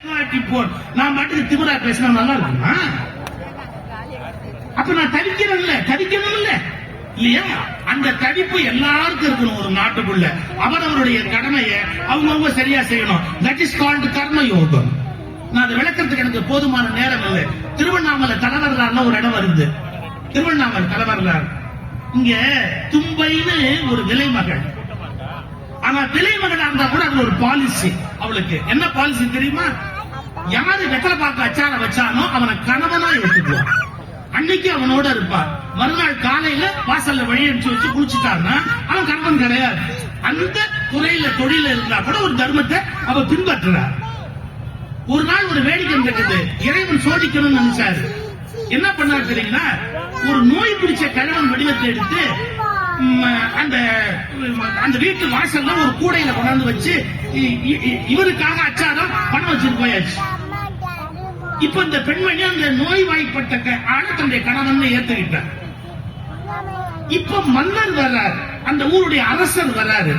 நான் மட்டும் திமிரா பேசினா நல்லா இருக்குமா? அப்ப நான் தவிக்கிறேன்ல, தவிக்கணும் இல்ல இல்லையா? அந்த தவிப்பு எல்லாருக்கும் இருக்கணும். ஒரு நாட்டுக்குள்ள அவரவருடைய கடமையை அவங்கவுங்க சரியா செய்யணும். தட் இஸ் கால்டு கர்ம யோகம். நான் அதை விளக்கறதுக்கு எனக்கு போதுமான நேரம் இல்லை. திருவண்ணாமலை தலைவரலாறுல ஒரு இடம் வருது. திருவண்ணாமலை தலைவரலாறு இங்க தும்பைன்னு ஒரு விலைமகள். ஆனா விலைமகளா இருந்தா கூட அது ஒரு பாலிசி. அவளுக்கு என்ன பாலிசி தெரியுமா? யாரு வெத்தலை பாக்க அச்சார வச்சானோ அவனை கணவனா எடுத்துக்குவான். அன்னைக்கு அவனோட இருப்பான். மறுநாள் காலையில வாசல்ல வழி அடிச்சு வச்சு குளிச்சுட்டான்னா அவன் கணவன் கிடையாது. அந்த துறையில தொழில இருந்தா கூட ஒரு தர்மத்தை அவ பின்பற்றுறார். ஒரு நாள் ஒரு வேடிக்கை நடக்குது. இறைவன் சோதிக்கணும்னு நினைச்சாரு. என்ன பண்ணாரு தெரியுங்களா? ஒரு நோய் பிடிச்ச கணவன் வடிவத்தை எடுத்து அந்த வீட்டு வாசல்ல ஒரு கூடையில கொண்டாந்து வச்சு இவருக்காக அச்சாரம் பணம் வச்சுட்டு போயாச்சு. இப்ப இந்த பெண்மணி அந்த நோய் வாய்ப்பட்ட தன்னுடைய கணவன் ஏத்துக்கிட்டார். இப்ப மன்னர் வர்றாரு, அந்த ஊருடைய அரசர் வர்றாரு.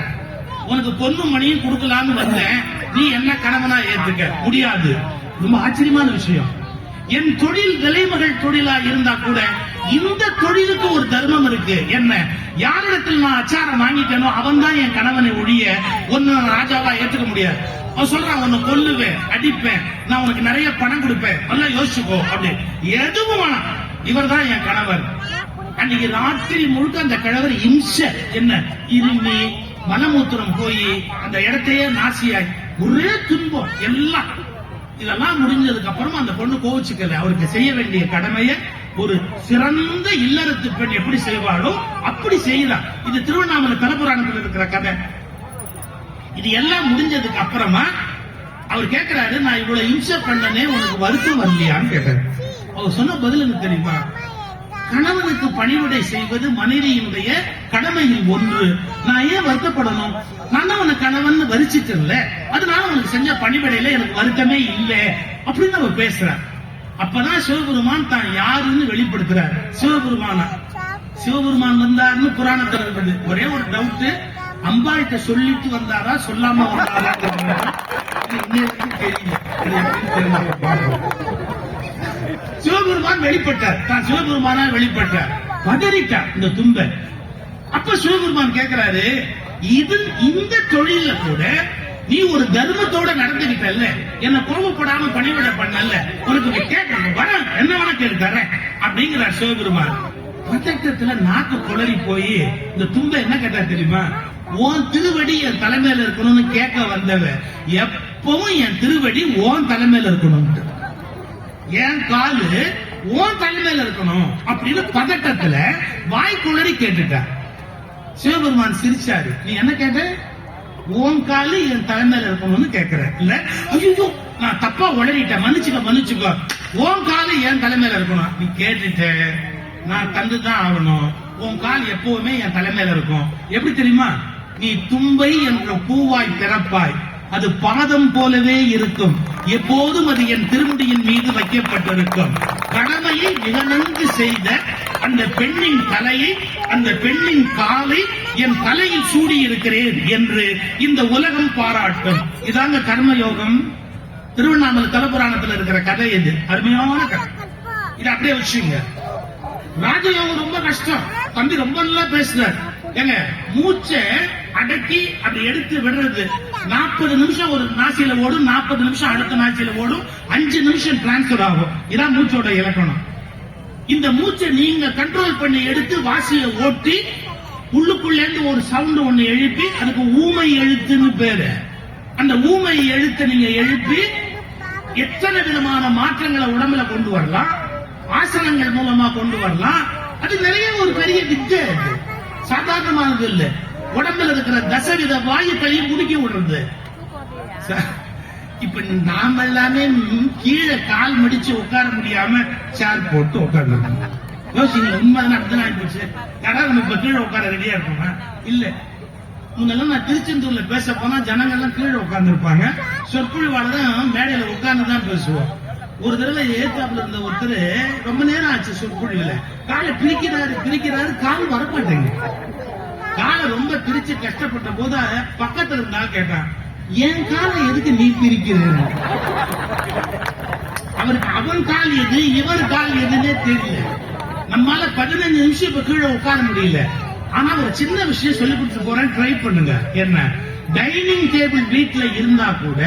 உனக்கு பொண்ணும் மணியும் கொடுக்கலாம்னு வந்தேன், நீ என்ன கணவனா ஏத்துக்க முடியாது. ரொம்ப ஆச்சரியமான விஷயம். என் தொழில் விலைமகள் தொழிலா இருந்தா கூட இந்த தொழிலுக்கு ஒரு தர்மம் இருக்கு. என்ன? யாரிடத்தில் நான் அச்சாரம் வாங்கிட்டேனோ அவன் தான் என் கணவனை ஒழிய ஒன்னு ராஜாவா ஏத்துக்க முடியாது. அவன் சொல்றான், உன்னை கொல்லுவேன், அடிப்பேன், நான் உனக்கு நிறைய பணம் கொடுப்பேன், நல்லா யோசிச்சுக்கோ அப்படி. எதுவும் வேணாம், இவர் தான் என் கணவர். அன்னைக்கு ராத்திரி முழுக்க அந்த கிழவர் இம்ச. என்ன? இருமி மலமூத்திரம் போய் அந்த இடத்தையே நாசியாய் ஒரே துன்பம் எல்லாம். இதெல்லாம் முடிஞ்சதுக்கு அப்புறம் அந்த பொண்ணு கோவிச்சுக்கல. அவருக்கு செய்ய வேண்டிய கடமையை ஒரு சிறந்த இல்லறத்து பெண் எப்படி செய்வாளோ அப்படி செய்யலாம். இது திருவண்ணாமலை தலபுராணத்தில் இருக்கிற கதை. இது எல்லாம் முடிஞ்சதுக்கு அப்புறமா அவர் கேட்கிறாரு, நான் இவ்வளவு இம்சை பண்ணனே உனக்கு வருத்தம் வரலையான்னு கேட்டாரு. அவர் சொன்ன பதில் எனக்கு தெரியுமா? கணவனுக்கு பணிவிடை செய்வது மனைவியினுடைய கடமையில் ஒன்று. நான் ஏன் வருத்தப்படணும்? நான் தான் உனக்கு கணவன் வரிச்சிட்டு, அதனால உனக்கு செஞ்ச பணிவிடையில எனக்கு வருத்தமே இல்லை அப்படின்னு அவர் பேசுறார். அப்பதான் சிவபெருமான் தான் யாருன்னு வெளிப்படுத்துறார். சிவபெருமான் வந்தாருன்னு புராணத்தில் இருக்குது. ஒரே ஒரு டவுட், அம்பாள்கிட்ட சொல்லிட்டு வந்தாரா சொல்லாம வந்தாரா தெரியல. சிவபெருமான் வெளிப்பட்டார், தான் சிவபெருமானா வெளிப்பட்டார். பதறிட்டார் இந்த தும்ப. அப்ப சிவபெருமான் கேட்கிறாரு, இந்த தொழில கூட நீ ஒரு தர்மத்தோட நடந்துகிட்டல்ல, என்ன கோபப்படாம பணிவிட பண்ணல, உனக்கு கேட்க வர என்ன வேணா கேட்கற அப்படிங்கிறார் சிவபெருமான். பதட்டத்துல நாக்கு குளறி போய் இந்த தும்ப என்ன கேட்டா தெரியுமா? உன் திருவடி என் தலைமையில இருக்கணும்னு கேட்க வந்தவ எப்பவும் என் திருவடி உன் தலைமையில இருக்கணும், என் காலு உன் தலைமையில இருக்கணும் அப்படின்னு பதட்டத்துல வாய்க்குள்ளறி கேட்டுட்டா. சிவபெருமான் சிரிச்சாரு. நீ என்ன கேட்ட? உன் காலு என் தலைமையில இருக்கணும்னு கேட்கிற இல்ல? ஐயோ, நான் தப்பா உளறிட்டேன், மன்னிச்சுக்கோ. உன் காலு என் தலைமையில இருக்கணும். நீ கேட்டுட்ட, நான் தந்துதான் ஆகணும். உன் கால் எப்பவுமே என் தலைமையில இருக்கும். எப்படி தெரியுமா? நீ தும்பை என்ற பூவாய் பிறப்பாய், அது பாதம் போலவே இருக்கும், எப்போதும் அது என் திருமுடியின் மீது வைக்கப்பட்டிருக்கும். கடமையை மிக நன்கு செய்த அந்த பெண்ணின் தலையை, அந்த பெண்ணின் காலை என் தலையில் சூடி இருக்கிறேன் என்று இந்த உலகம் பாராட்டும். இதாங்க கர்மயோகம். திருவண்ணாமலை தலபுராணத்தில் இருக்கிற கதை இது. அருமையான கதை. இது அப்படியே வச்சுங்க. ராஜயோகம் ரொம்ப கஷ்டம். தம்பி ரொம்ப நல்லா பேசுறார். ஏங்க, மூச்சை அடக்கி அப்படி எடுத்து விடுறது 40 நிமிஷம் ஒரு நாசியில ஓடும், 40 நிமிஷம் அடுத்த நாசியில ஓடும், 5 நிமிஷம் டிரான்ஸ்பர் ஆகும். இதான் மூச்சோட இலக்கணம். இந்த மூச்சை நீங்க கண்ட்ரோல் பண்ணி எடுத்து வாசிய ஓட்டி உள்ளுக்குள்ள இருந்து ஒரு சவுண்ட் ஒண்ணு எழுப்பி, அதுக்கு ஊமை எழுத்துன்னு பேரு. அந்த ஊமை எழுத்தை நீங்க எழுப்பி எத்தனை விதமான மாற்றங்களை உடம்புல கொண்டு வரலாம், ஆசனங்கள் மூலமா கொண்டு வரலாம். அது நிறைய ஒரு பெரிய வித்தை. சாதாரணமானது இல்ல. உடம்புல இருக்கிற தசவித வாயுக்களையும் முடுக்கி விடுறது. இப்ப நாம எல்லாமே கீழே கால் மடிச்சு உட்கார முடியாம சேர் போட்டு உட்கார்ந்து யோசிங்க. உண்மைதான் அப்படிதான் ஆயிடுச்சு. யாராவது நம்ம இப்ப கீழே உட்கார ரெடியா இருக்கோமா? இல்ல. முன்னெல்லாம் நான் திருச்செந்தூர்ல பேச போனா ஜனங்கள்லாம் கீழே உட்கார்ந்து இருப்பாங்க. சொற்பொழிவாளதான் மேடையில உட்கார்ந்துதான் பேசுவோம். ஒரு தடவை ஏத்தாப்புல இருந்த ஒருத்தர் ரொம்ப நேரம் ஆச்சு சொற்பொழிவுல, காலை பிரிக்கிறாரு, கால் வரமாட்டேங்க. காலை ரொம்ப பிரிச்சு கஷ்டப்பட்ட போது பக்கத்துல இருந்தா கேட்டான், என் காலை எதுக்கு நீ பிரிக்கிற? அவருக்கு அவன் கால் எது இவர் கால் எதுன்னே தெரியல. நம்மால 15 நிமிஷம் இப்ப கீழே உட்கார முடியல. ஆனா ஒரு சின்ன விஷயம் சொல்லி கொடுத்து போறேன், ட்ரை பண்ணுங்க. என்ன, டைனிங் டேபிள் வீட்டுல இருந்தா கூட,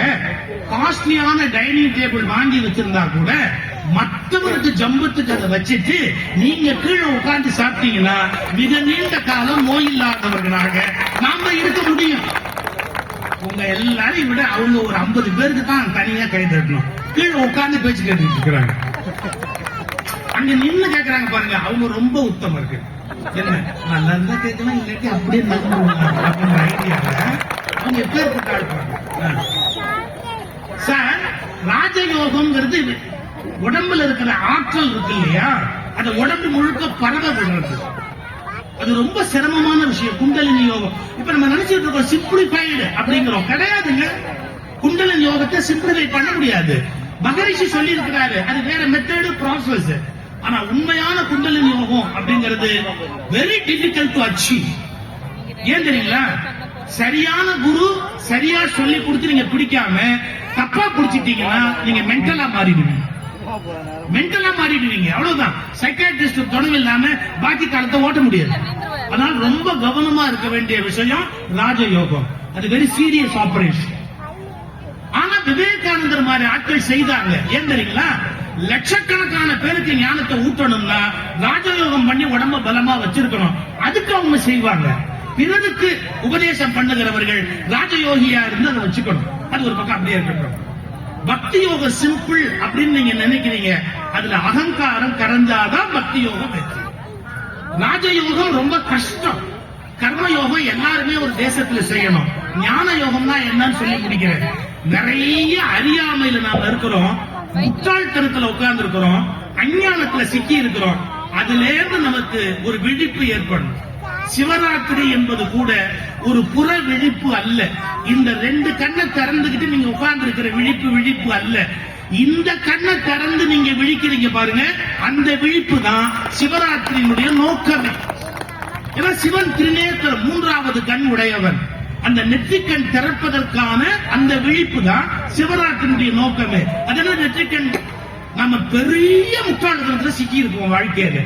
காஸ்ட்லியான டைனிங் டேபிள் வாங்கி வச்சிருந்தா கூட, மற்றவருக்கு ஜம்பத்துக்கு அதை வச்சுட்டு நீங்க கீழே உட்கார்ந்து சாப்பிட்டீங்கன்னா மிக நீண்ட காலம் நோய் இல்லாதவர்களாக நாம இருக்க முடியும். உங்க எல்லாரையும் விட அவங்க ஒரு 50 பேருக்கு தான் தனியா கை தட்டணும். கீழே உட்கார்ந்து பேச்சு கேட்டுட்டு இருக்கிறாங்க. அங்க நின்னு கேட்கறாங்க பாருங்க, அவங்க ரொம்ப உத்தமம் இருக்கு. என்ன, நல்லா இருந்தா கேட்கலாம், இல்லாட்டி அப்படியே நம்புவாங்க அப்படின்ற ஐடியால அவங்க எப்பேற்பட்ட ஆள். சார், ராஜயோகம்ங்கிறது உடம்புல இருக்கிற ஆற்றல் இருக்கு இல்லையா, அந்த உடம்பு முழுக்க பரவ விடுறது. அது ரொம்ப சிரமமான விஷயம். குண்டலினி யோகம் இப்ப நம்ம நினைச்சிட்டு இருக்கோம் சிம்பிளிஃபைடு அப்படிங்கிறோம். கிடையாதுங்க. குண்டலினி யோகத்தை சிம்பிளிஃபை பண்ண முடியாது. மகரிஷி சொல்லி இருக்கிறாரு, அது வேற மெத்தடு, ப்ராசஸ். ஆனா உண்மையான குண்டலினி யோகம் அப்படிங்கிறது வெரி டிஃபிகல்ட் டு அச்சீவ். ஏன் தெரியுங்களா? சரியான குரு சரியா சொல்லி கொடுத்து நீங்க பிடிக்காம தப்பா பிடிச்சிட்டீங்கன்னா நீங்க மென்டலா மாறிடுவீங்க. அவ்வளவுதான். சைக்காட்ரிஸ்ட் தொடர்பு இல்லாம பாக்கி காலத்தை ஓட்ட முடியாது. அதனால ரொம்ப கவனமா இருக்க வேண்டிய விஷயம் ராஜயோகம். அது வெரி சீரியஸ் ஆபரேஷன். ஆனா விவேகானந்தர் மாதிரி ஆட்கள் செய்தாங்க. ஏன் தெரியுங்களா? லட்சக்கணக்கான பேருக்கு ஞானத்தை ஊட்டணும்னா ராஜயோகம் பண்ணி உடம்ப பலமா வச்சிருக்கணும். அதுக்கு அவங்க செய்வாங்க. பிறருக்கு உபதேசம் பண்ணுகிறவர்கள் ராஜயோகியா இருந்து அதை வச்சுக்கணும். அது ஒரு பக்கம் அப்படியே இருக்கட்டும். பக்தி யோகம் சிம்பிள் அப்படின்னு நீங்க நினைக்கிறீங்க. அதுல அகங்காரம் கரைஞ்சாதான் பக்தி யோகம் வெற்றி. ராஜயோகம் ரொம்ப கஷ்டம். கர்ம யோகம் எல்லாருமே ஒரு தேசத்துல செய்யணும். ஞான யோகம்னா என்னன்னு சொல்லி முடிக்கிறேன். நிறைய அறியாமையில நாம இருக்கிறோம், முட்டாள்தனத்துல உட்கார்ந்து இருக்கிறோம், அஞ்ஞானத்துல சிக்கி இருக்கிறோம். அதுல இருந்து நமக்கு ஒரு விழிப்பு ஏற்படும். சிவராத்திரி என்பது கூட ஒரு புற விழிப்பு அல்ல. இந்த 2 கண்ணை திறந்துகிட்டு நீங்க உட்கார்ந்து இருக்கிற விழிப்பு அல்ல. இந்த கண்ணை திறந்து நீங்க விழிக்கிறீங்க பாருங்க, அந்த விழிப்பு தான் சிவராத்திரியினுடைய நோக்கமே. ஏன்னா சிவன் திருநேத்திரம் 3வது கண் உடையவன். அந்த நெற்றிக்கண் திறப்பதற்கான அந்த விழிப்பு தான் சிவராத்திரியுடைய நோக்கமே. அதனால நெற்றிக்கண் நம்ம பெரிய முட்டாளத்துல சிக்கி இருக்கோம். வாழ்க்கையில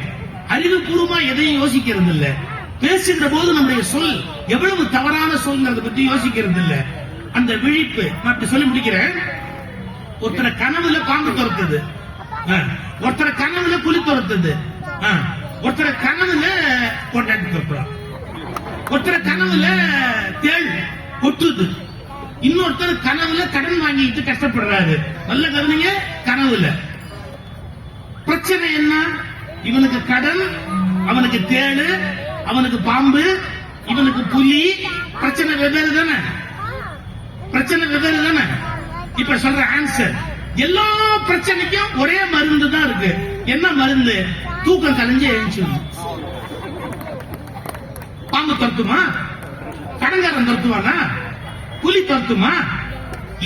அறிவுபூர்வமா எதையும் யோசிக்கிறது இல்ல. பேசுகிற போது நம்முடைய சொல் எவ்வளவு தவறான சொல்ங்கிறத பத்தி யோசிக்கிறது இல்ல. அந்த விழிப்பு நான் அப்படி சொல்லி முடிக்கிறேன். ஒருத்தர கனவுல பாம்பு துரத்துது, ஒருத்தர கனவுல புலி துரத்துது, ஒருத்தர கனவுல கொண்டாட்டி துரத்துறான், ஒருத்தர கனவுல தேள் கொட்டுது, இன்னொருத்தர் கனவுல கடன் வாங்கிட்டு கஷ்டப்படுறாரு. நல்ல கவனிங்க, கனவுல பிரச்சனை என்ன? இவனுக்கு கடன், அவனுக்கு தேளு, அவனுக்கு பாம்பு, இவனுக்கு புலி. பிரச்சனை வெவ்வேறு தானே? இப்ப சொல்ற ஆன்சர், எல்லா பிரச்சனைக்கும் ஒரே மருந்து தான் இருக்கு. என்ன மருந்து? தூக்கம் கலைஞ்சு எழுந்துச்சு. பாம்பு தத்துமா? கடன்காரன் தத்துவானா? புலி தத்துமா?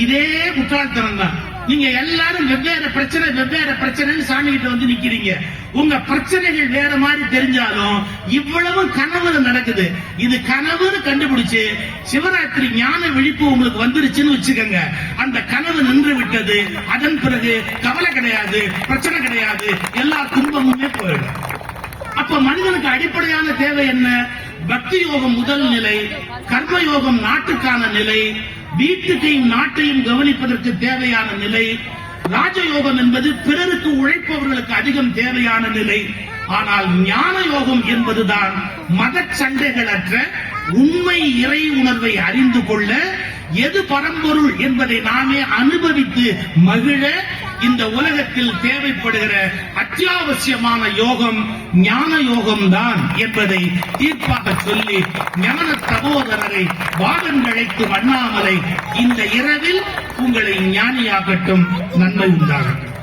இதே முட்டாள்தனம் தான். நீங்க எல்லாரும் வெவ்வேறு பிரச்சனை சாமி கிட்ட வந்து நிக்கிறீங்க. உங்க பிரச்சனைகள் வேற மாதிரி தெரிஞ்சாலும் இவ்வளவு கனவுல நடக்குது. இது கனவுன்னு கண்டுபிடிச்சு சிவராத்திரி ஞான விழிப்பு உங்களுக்கு வந்துருச்சுன்னு வச்சுக்கோங்க. அந்த கனவு நின்று விட்டது. அதன் பிறகு கவலை கிடையாது, பிரச்சனை கிடையாது, எல்லா துன்பமுமே போயிடும். அப்ப மனிதனுக்கு அடிப்படையான தேவை என்ன? பக்தி யோகம் முதல் நிலை, கர்மயோகம் நாட்டுக்கான நிலை, வீட்டுக்கையும் நாட்டையும் கவனிப்பதற்கு தேவையான நிலை. ராஜயோகம் என்பது பிறருக்கு உழைப்பவர்களுக்கு அதிகம் தேவையான நிலை. ஆனால் ஞான யோகம் என்பதுதான் மத சண்டைகளற்ற உண்மை இறை உணர்வை அறிந்து கொள்ள, எது பரம்பொருள் என்பதை நாமே அனுபவித்து மகிழ இந்த உலகத்தில் தேவைப்படுகிற அத்தியாவசியமான யோகம் ஞான யோகம் தான் என்பதை தீர்ப்பாக சொல்லி ஞான சகோதரரை வாதங்களைத்து அண்ணாமலை இந்த இரவில் உங்களை ஞானியாகட்டும். நன்மை உண்டாகட்டும்.